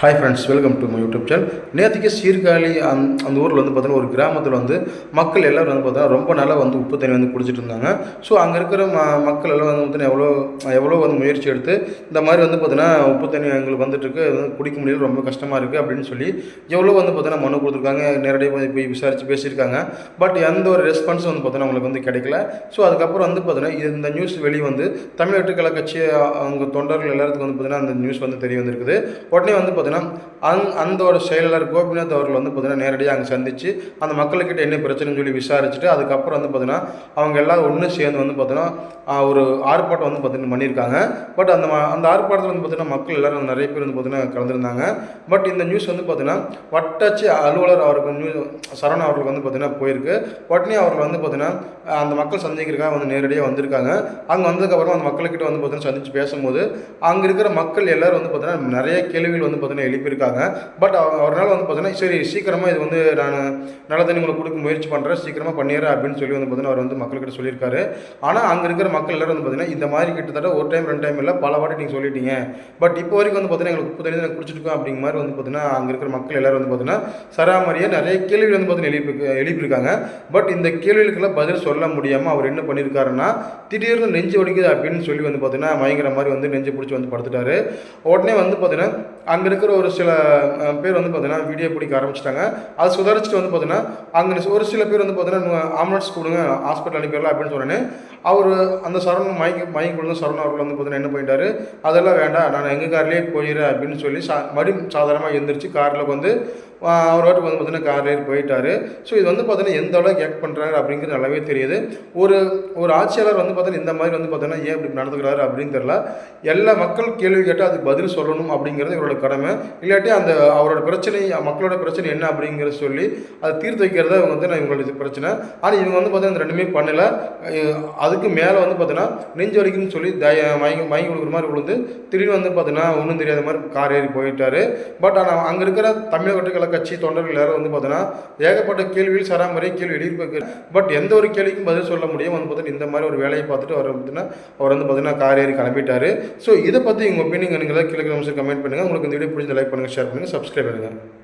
Hi friends, welcome to my YouTube channel. நேற்றுக்கு சீர்காழி அந்த ஊரில் வந்து பார்த்தீங்கன்னா ஒரு கிராமத்தில் வந்து மக்கள் எல்லோரும் வந்து பார்த்தீங்கன்னா ரொம்ப நாளாக வந்து உப்பு தண்ணி வந்து குடிச்சிட்டு இருந்தாங்க. ஸோ அங்கே இருக்கிற மக்கள் எல்லாம் வந்து பார்த்தீங்கன்னா எவ்வளோ வந்து முயற்சி எடுத்து இந்த மாதிரி வந்து பார்த்தீங்கன்னா உப்பு தண்ணி எங்களுக்கு வந்துட்டுருக்கு, வந்து குடிக்க முடியல, ரொம்ப கஷ்டமாக இருக்குது அப்படின்னு சொல்லி எவ்வளோ வந்து பார்த்தீங்கன்னா மனு கொடுத்துருக்காங்க, நேரடியாக போய் விசாரித்து பேசியிருக்காங்க. பட் எந்த ஒரு ரெஸ்பான்ஸும் வந்து பார்த்தீங்கன்னா அவங்களுக்கு வந்து கிடைக்கல. ஸோ அதுக்கப்புறம் வந்து பார்த்தீங்கன்னா இந்த நியூஸ் வெளியே வந்து தமிழ்நாட்டு கழக கட்சி அவங்க தொண்டர்கள் எல்லாத்துக்கும் வந்து பார்த்தீங்கன்னா அந்த நியூஸ் வந்து தெரிய வந்திருக்குது. உடனே வந்து அந்த ஒரு செயலாளர் கோபிநாத் அவர்கள் வந்து பார்த்தீங்கன்னா நேரடியாக அங்கே சந்தித்து அந்த மக்கள்கிட்ட என்ன பிரச்சனைன்னு சொல்லி விசாரிச்சுட்டு அதுக்கப்புறம் வந்து பார்த்தீங்கன்னா அவங்க எல்லாம் ஒன்று சேர்ந்து வந்து பார்த்தீங்கன்னா ஒரு ஆர்ப்பாட்டம் வந்து பார்த்தீங்கன்னா பண்ணியிருக்காங்க. பட் அந்த ஆர்ப்பாட்டத்தில் வந்து பார்த்தீங்கன்னா மக்கள் எல்லோரும் நிறைய பேர் வந்து பார்த்தீங்கன்னா கலந்துருந்தாங்க. பட் இந்த நியூஸ் வந்து பார்த்தீங்கன்னா வட்டாட்சி அலுவலர் அவருக்கு சரவணா அவர்களுக்கு வந்து பார்த்தீங்கன்னா போயிருக்கு. உடனே அவர்கள் வந்து பார்த்தீங்கன்னா அந்த மக்கள் சந்திக்கிறதுக்காக வந்து நேரடியாக வந்திருக்காங்க. அங்கே வந்ததுக்கப்புறம் அந்த மக்கள்கிட்ட வந்து பார்த்தீங்கன்னா சந்தித்து பேசும்போது அங்கே இருக்கிற மக்கள் எல்லோரும் வந்து பார்த்தீங்கன்னா நிறைய கேள்விகள் வந்து பார்த்தீங்கன்னா எழுப்பியிருக்காங்க. பட் அவரால் வந்து பார்த்தீங்கன்னா சரி சீக்கிரமாக இது வந்து நான் நல்ல தண்ணி உங்களுக்கு கொடுக்க முயற்சி பண்ணுறேன், சீக்கிரமாக பண்ணிடுறேன் அப்படின்னு சொல்லி வந்து பார்த்தீங்கன்னா அவர் வந்து மக்கள்கிட்ட சொல்லியிருக்காரு. ஆனால் அங்கே இருக்கிற மக்கள் எல்லோரும் வந்து பார்த்தீங்கன்னா இந்த மாதிரி கிட்டத்தட்ட ஒரு டைம் 2 டைம் இல்லை பல வாட்டி நீங்கள் சொல்லிட்டீங்க, பட் இப்போ வரைக்கும் வந்து பார்த்தீங்கன்னா எங்களுக்கு உப்பு தண்ணி தான் குடிச்சிருக்கோம் அப்படிங்கிற மாதிரி வந்து பார்த்தீங்கன்னா அங்கே இருக்கிற மக்கள் எல்லோரும் வந்து பார்த்தீங்கன்னா சராமரியாக நிறைய கேள்விகள் வந்து பார்த்தீங்கன்னா எழுப்பியிருக்காங்க. பட் இந்த கேள்விகளுக்கெல்லாம் பதில் சொல்ல முடியாமல் அவர் என்ன பண்ணியிருக்காருன்னா திடீர்னு நெஞ்சு வலிக்குது அப்படின்னு சொல்லி வந்து பார்த்தீங்கன்னா மயங்கிற மாதிரி வந்து நெஞ்சு பிடிச்சி வந்து படுத்துட்டாரு. உடனே வந்து பார்த்தீங்கன்னா அங்கே இருக்கிற ஒரு சில பேர் வந்து பார்த்தீங்கன்னா வீடியோ பிடிக்க ஆரம்பிச்சிட்டாங்க. அது சுதாரிச்சுட்டு வந்து பார்த்தீங்கன்னா அங்கே ஒரு சில பேர் வந்து பார்த்தீங்கன்னா ஆம்புலன்ஸ் கொடுங்க, ஹாஸ்பிட்டல் அனுப்பிடலாம் அப்படின்னு சொன்னேன்னு அவர் அந்த சரவணன் மயங்கி கொடுத்த சரவணன் அவர்கள் வந்து பார்த்தீங்கன்னா என்ன பண்ணிட்டாரு, அதெல்லாம் வேண்டாம் நான் எங்கள் கார்லேயே போயிடுறேன் அப்படின்னு சொல்லி மறுபடியும் சாதாரணமாக எழுந்திரிச்சு காரில் வந்து அவர் வாட்டுக்கு வந்து பார்த்தீங்கன்னா கார்லேயே போயிட்டார். ஸோ இது வந்து பார்த்தீங்கன்னா எந்த அளவுக்கு ஆக்ட் பண்ணுறாரு அப்படிங்கிறது நல்லாவே தெரியுது. ஒரு ஆட்சியாளர் வந்து பார்த்தீங்கன்னா இந்த மாதிரி வந்து பார்த்தீங்கன்னா ஏன் இப்படி நடந்துக்கிறாரு அப்படின்னு தெரியல. எல்லா மக்கள் கேள்வி கேட்டால் அதுக்கு பதில் சொல்லணும் அப்படிங்கிறது இவரோட கடமை. இல்லாட்டி அந்த அவரோட பிரச்சனை மக்களோட பிரச்சனை என்ன அப்படிங்கிறத சொல்லி அதை தீர்த்து வைக்கிறத இவங்க வந்து இவங்களோட பிரச்சனை. ஆனால் இவங்க வந்து பார்த்தீங்கன்னா ரெண்டுமே பண்ணலை. அதுக்கு மேலே வந்து பார்த்தீங்கன்னா நெஞ்சு வலிக்குன்னு சொல்லி மயங்கி கொடுக்குற மாதிரி விழுந்து திடீர்னு வந்து பார்த்தீங்கன்னா ஒன்றும் தெரியாத மாதிரி கார் ஏறி போயிட்டார். பட் ஆனால் அங்கே இருக்கிற தமிழக கட்சி தொண்டர்கள் எல்லாரும் வந்து பார்த்தீங்கன்னா ஏகப்பட்ட கேள்வியில் சராமரி கேள்வி எழுப்பி, பட் எந்த ஒரு கேள்விக்கும் பதில் சொல்ல முடியும் வந்து பார்த்தீங்கன்னா இந்த மாதிரி ஒரு வேலையை பார்த்துட்டு அவர் வந்து பார்த்தீங்கன்னா கார் ஏறி கிளம்பிட்டாரு. ஸோ இதை பற்றி உங்கள் ஒப்பீனியன் நீங்கள் கீழே கமெண்ட் பண்ணுங்கள். உங்களுக்கு இந்த வீடியோ பிடிச்ச லைக் பண்ணுங்கள், ஷேர் பண்ணுங்கள், சப்ஸ்கிரைப் பண்ணுங்கள்.